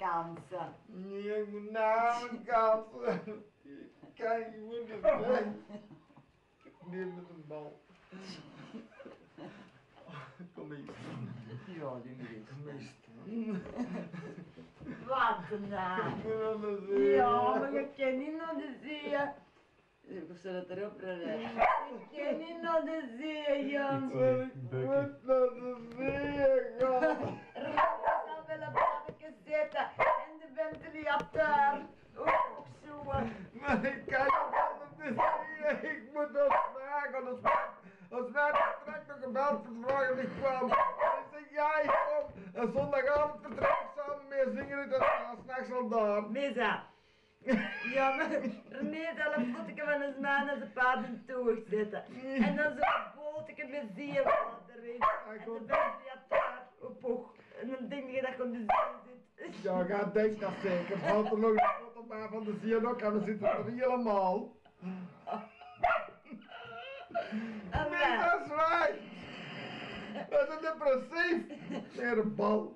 vakantie. Nee, ik moet na vakantie. Kijk, je moet het weg. Ik neem met een bal. Kom eens. Ja, die moet eens. Kom eens staan. Wat nou? Ik moet aan de zee. Ja, maar je kan niet naar de zee. Ik zal het erop redden. Ik kan niet naar de zee, Jan. Maar ik moet naar de zee gaan. Ik zal wel een babbeke zitten en de ventilator. Ook zo. Maar ik kan niet naar de zee. Ik moet dat maken. Als mij vertrekt nog gebeld voor vragen ik kwam. En ik zeg, ja, ik kom. En zondagavond vertrek ik samen mee zingen en dan s'nachts al daar. Misa. Ja, maar René zal een fotootje van een man en zijn paard in toog zetten. En dan zo'n bootje met zeewater in. En de ventilator op hoog. En dan denk je dat je op de zee zit. Ja, ga denk dat zeker. Valt er nog een foto bij van de zee ook en dan zitten er helemaal. En Nee, wij- dat is waar. Dat is depressief. Nee, de bal.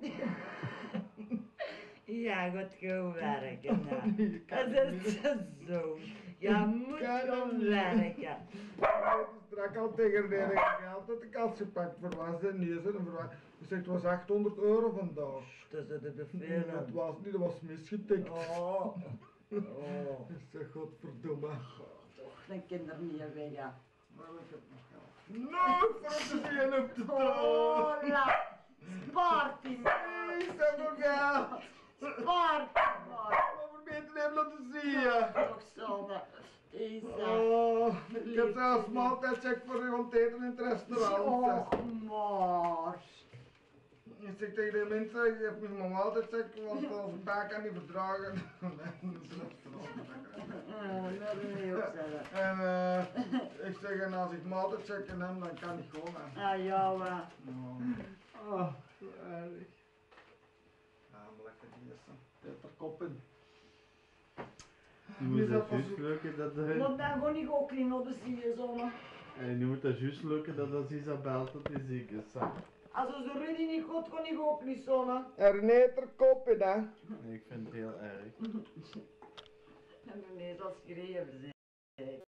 Ja, gaat gewoon werken. Nou. Nee, ik kan Dat niet. is zo. Je moet kan gewoon niet. werken. Strak al tegen de geld dat de kans gepakt voor was en niet en voor was. Dus het was 800 euro vandaag. Dat is de Nee, dat film. was niet, dat was misgetikt. Oh. Oh. Ik zeg, godverdomme. Toch, dan kinderen niet weg. Ja. Maar ik heb nog geld. Nooit voor te zien op de Oh, toon. la. Spaart die man. Nee, ik heb nog geld. Spaart die man. Maar probeer het even laten zien. Toch zonde. Isa. Oh, ik heb zelfs maaltijdcheck voor u want eten in het restaurant. Och, maar. Ik zeg tegen de mensen, ik heb mijn maaltijdcheck, want als ik daar kan niet verdragen. Nee, dat is een restaurant. Dat wil je ook zeggen. En ik zeg, en als ik maaltijdcheck heb, dan kan ik gewoon. Ah, ja, maar. Oh, zo erg. Ja, maar lekker die is Peter Koppen. Je moet dat juist lukken dat Maar dan gewoon niet ook in op de zee, en je moet dat juist lukken dat als Isabel dat hij ziek is. Hè. Als ze zo Rudy niet goed, kon ik ook niet zonnen. Erneter Koppen, hè? Ik vind het heel erg. En René zal schreeuwen zijn.